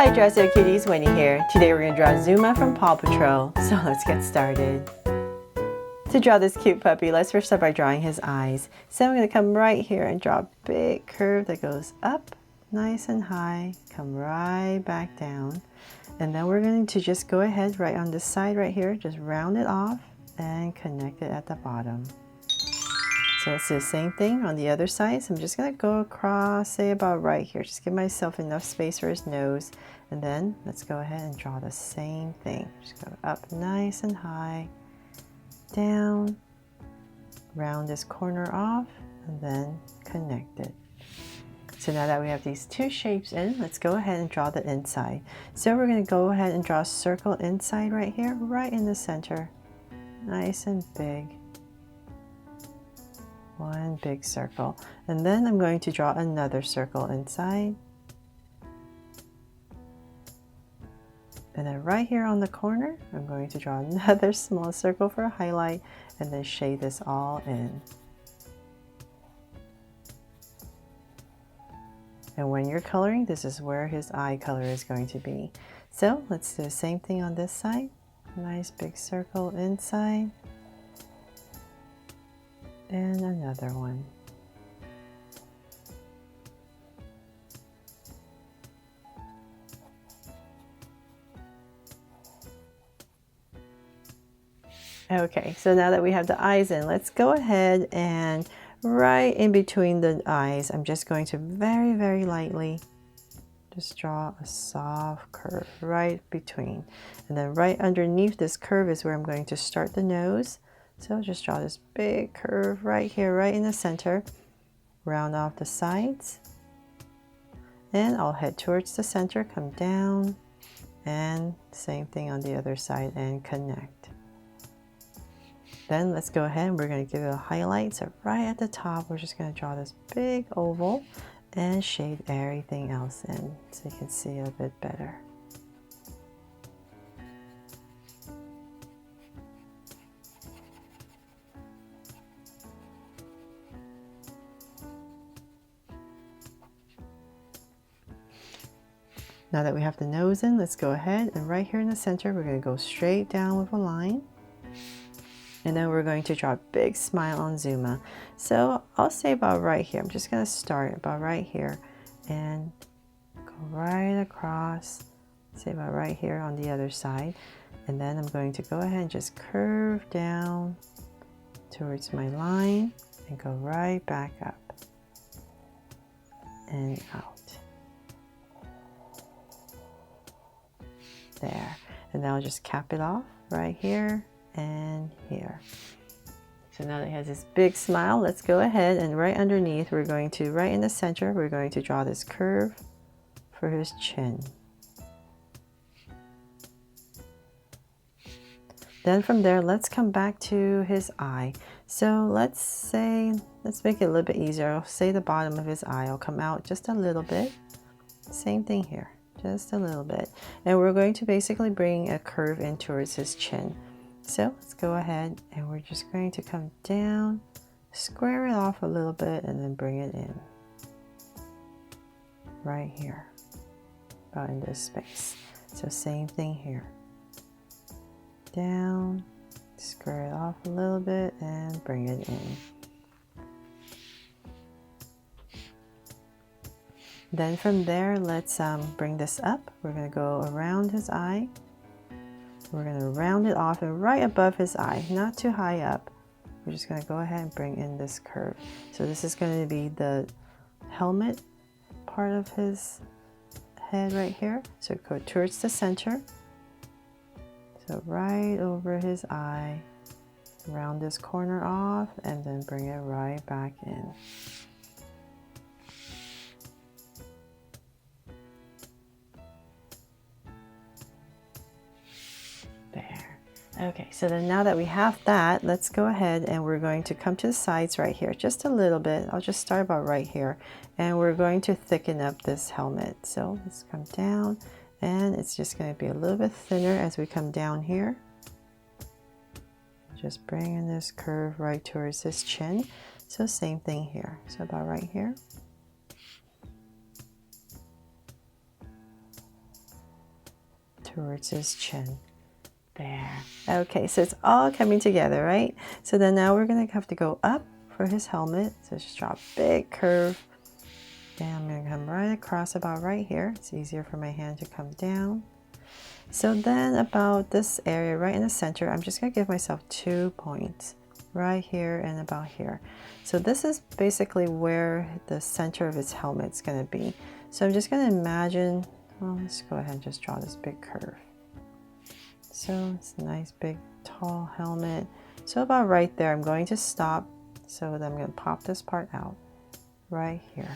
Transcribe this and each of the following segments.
Hi Dressed Up Cuties, Winnie here. Today we're going to draw Zuma from Paw Patrol, so let's get started. To draw this cute puppy, let's first start by drawing his eyes. So I'm going to come right here and draw a big curve that goes up nice and high, come right back down. And then we're going to just go ahead right on this side right here, just round it off and connect it at the bottom. So let's do the same thing on the other side. So I'm just going to go across, say about right here. Just give myself enough space for his nose. And then let's go ahead and draw the same thing. Just go up nice and high, down, round this corner off, and then connect it. So now that we have these two shapes in, let's go ahead and draw the inside. So we're going to go ahead and draw a circle inside right here, right in the center. Nice and big. One big circle. And then I'm going to draw another circle inside. And then right here on the corner, I'm going to draw another small circle for a highlight and then shade this all in. And when you're coloring, this is where his eye color is going to be. So let's do the same thing on this side. Nice big circle inside. And another one. Okay, so now that we have the eyes in, let's go ahead and right in between the eyes, I'm just going to very, very lightly just draw a soft curve right between. And then right underneath this curve is where I'm going to start the nose. So just draw this big curve right here, right in the center. Round off the sides. And I'll head towards the center, come down. And same thing on the other side and connect. Then let's go ahead and we're going to give it a highlight. So right at the top, we're just going to draw this big oval and shade everything else in so you can see a bit better. Now that we have the nose in, let's go ahead and right here in the center, we're going to go straight down with a line. And then we're going to draw a big smile on Zuma. So I'll say about right here. I'm just going to start about right here and go right across. Say about right here on the other side. And then I'm going to go ahead and just curve down towards my line and go right back up and out. There. And then I'll just cap it off right here and here. So now that he has this big smile, let's go ahead and right underneath, we're going to, right in the center, we're going to draw this curve for his chin. Then from there, let's come back to his eye. So let's make it a little bit easier. I'll say the bottom of his eye will come out just a little bit. Same thing here, just a little bit. And we're going to basically bring a curve in towards his chin. So let's go ahead and we're just going to come down, square it off a little bit, and then bring it in. Right here, about in this space. So same thing here. Down, square it off a little bit, and bring it in. Then from there, let's bring this up. We're going to go around his eye. We're going to round it off and right above his eye, not too high up. We're just going to go ahead and bring in this curve. So this is going to be the helmet part of his head right here. So go towards the center. So right over his eye, round this corner off and then bring it right back in. There. Okay, so then now that we have that, let's go ahead and we're going to come to the sides right here, just a little bit. I'll just start about right here. And we're going to thicken up this helmet. So let's come down and it's just going to be a little bit thinner as we come down here. Just bringing this curve right towards his chin. So same thing here. So about right here. towards his chin. There. Okay, so it's all coming together, right? So then now we're gonna have to go up for his helmet. So just draw a big curve. And I'm gonna come right across about right here. It's easier for my hand to come down. So then about this area right in the center, I'm just gonna give myself 2 points. Right here and about here. So this is basically where the center of his helmet's gonna be. So I'm just gonna imagine, well, let's go ahead and just draw this big curve. So it's a nice big tall helmet. So about right there, I'm going to stop. So then I'm going to pop this part out right here.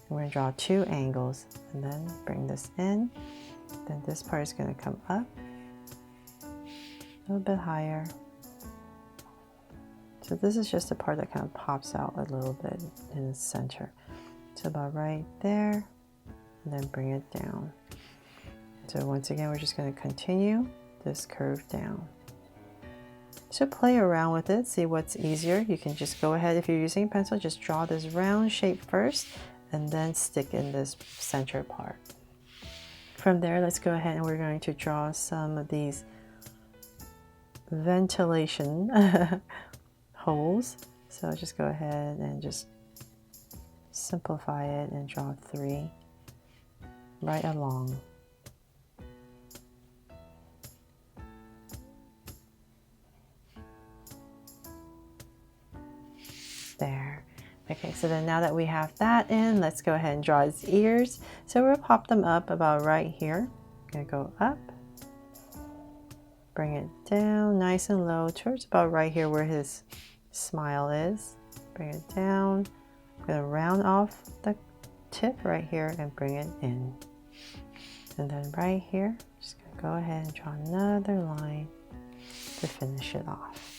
We're going to draw 2 angles and then bring this in. Then this part is going to come up a little bit higher. So this is just the part that kind of pops out a little bit in the center. So about right there, and then bring it down. So once again, we're just going to continue this curve down. So play around with it, see what's easier. You can just go ahead, if you're using a pencil, just draw this round shape first and then stick in this center part. From there, let's go ahead and we're going to draw some of these ventilation holes. So just go ahead and just simplify it and draw 3 right along. There. Okay, so then now that we have that in, let's go ahead and draw his ears. So we'll pop them up about right here. I'm gonna go up, bring it down nice and low towards about right here where his smile is. Bring it down. I'm gonna round off the tip right here and bring it in. And then right here, just gonna go ahead and draw another line to finish it off.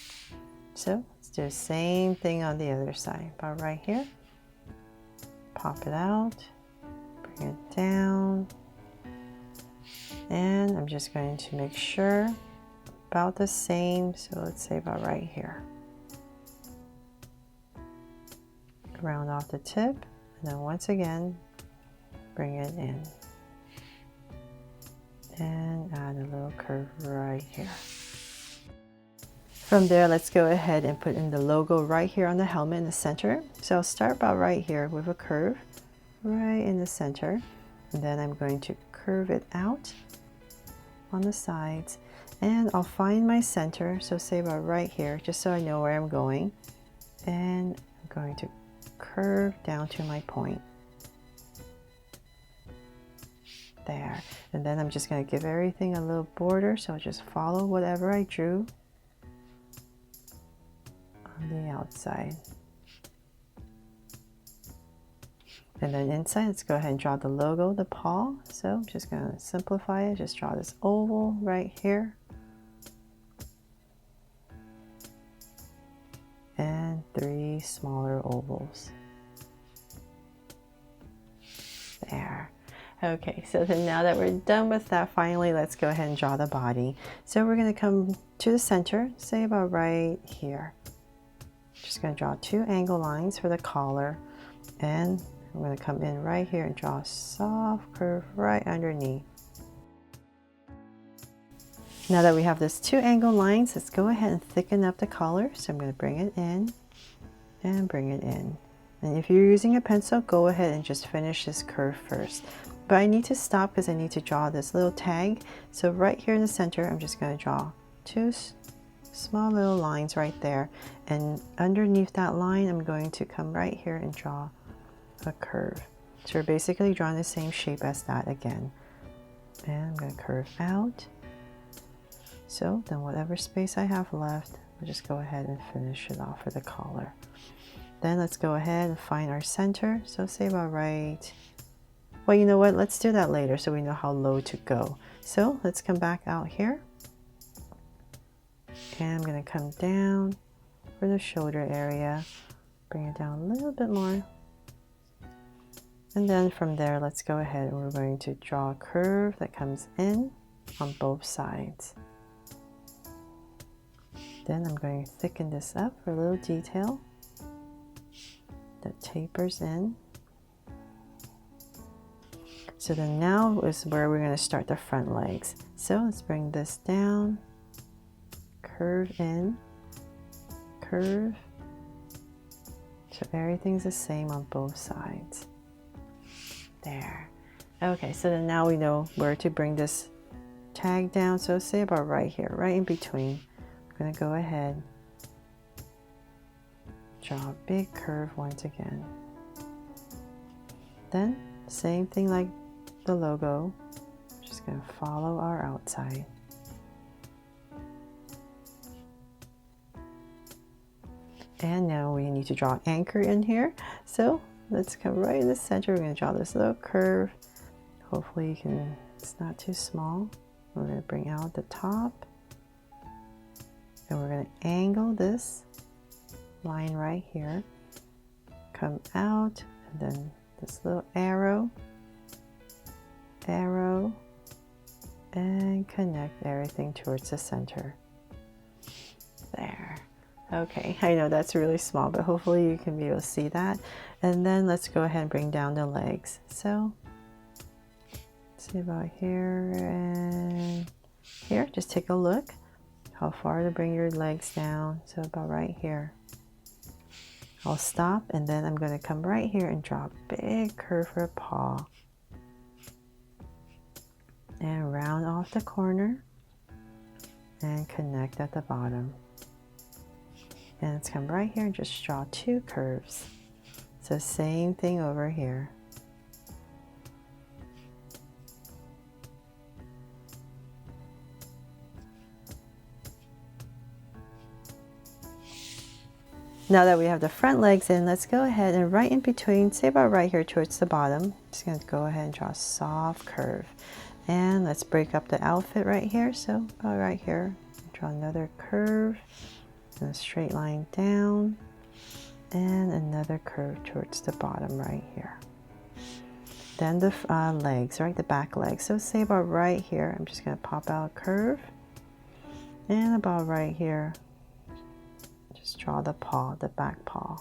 So let's do the same thing on the other side. About right here, pop it out, bring it down, and I'm just going to make sure about the same. So let's say about right here. Round off the tip, and then once again, bring it in. And add a little curve right here. From there, let's go ahead and put in the logo right here on the helmet in the center. So I'll start about right here with a curve right in the center. And then I'm going to curve it out on the sides. And I'll find my center, so say about right here, just so I know where I'm going. And I'm going to curve down to my point. There. And then I'm just going to give everything a little border, so I'll just follow whatever I drew on the outside. And then inside, let's go ahead and draw the logo, the paw. So I'm just going to simplify it, just draw this oval right here. And 3 smaller ovals. There. Okay, so then now that we're done with that, finally, let's go ahead and draw the body. So we're going to come to the center, say about right here. Just going to draw 2 angle lines for the collar, and I'm going to come in right here and draw a soft curve right underneath. Now that we have this 2 angle lines, let's go ahead and thicken up the collar. So I'm going to bring it in and bring it in. And if you're using a pencil, go ahead and just finish this curve first. But I need to stop because I need to draw this little tag. So right here in the center, I'm just going to draw 2 small little lines right there. And underneath that line, I'm going to come right here and draw a curve. So we're basically drawing the same shape as that again. And I'm going to curve out. So then whatever space I have left, I'll just go ahead and finish it off for the collar. Then let's go ahead and find our center. So say about right. Well, you know what? Let's do that later so we know how low to go. So let's come back out here. And I'm going to come down for the shoulder area. Bring it down a little bit more. And then from there, let's go ahead and we're going to draw a curve that comes in on both sides. Then I'm going to thicken this up for a little detail that tapers in. So then now is where we're going to start the front legs. So let's bring this down, curve in, curve. So everything's the same on both sides. There. Okay, so then now we know where to bring this tag down. So say about right here, right in between. I'm going to go ahead, draw a big curve once again. Then same thing like the logo, just going to follow our outside. And now we need to draw an anchor in here. So let's come right in the center. We're going to draw this little curve. Hopefully you can, it's not too small. We're going to bring out the top. And we're going to angle this line right here. Come out, and then this little arrow, and connect everything towards the center. There. Okay, I know that's really small, but hopefully you can be able to see that. And then let's go ahead and bring down the legs. So, see about here and here. Just take a look how far to bring your legs down. So about right here. I'll stop, and then I'm going to come right here and draw a big curve for a paw. And round off the corner and connect at the bottom. And let's come right here and just draw two curves. So same thing over here. Now that we have the front legs in, let's go ahead and right in between, say about right here towards the bottom, just going to go ahead and draw a soft curve. And let's break up the outfit right here. So about right here, draw another curve, and a straight line down, and another curve towards the bottom right here. Then the legs, right, the back legs. So say about right here, I'm just going to pop out a curve, and about right here, just draw the paw, the back paw.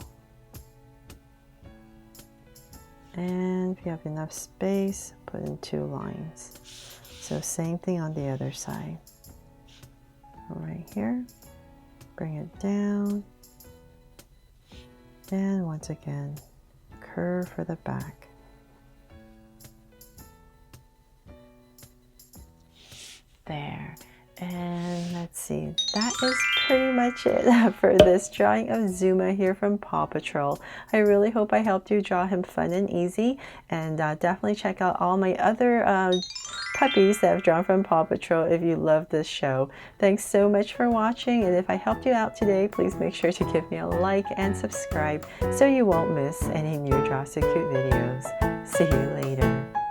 And if you have enough space, put in two lines. So same thing on the other side. Right here, bring it down, and once again, curve for the back. There. And let's see, that is pretty much it for this drawing of Zuma here from Paw Patrol. I really hope I helped you draw him fun and easy, and definitely check out all my other puppies that I've drawn from Paw Patrol if you love this show. Thanks so much for watching, and if I helped you out today, please make sure to give me a like and subscribe so you won't miss any new Draw So Cute videos. See you later.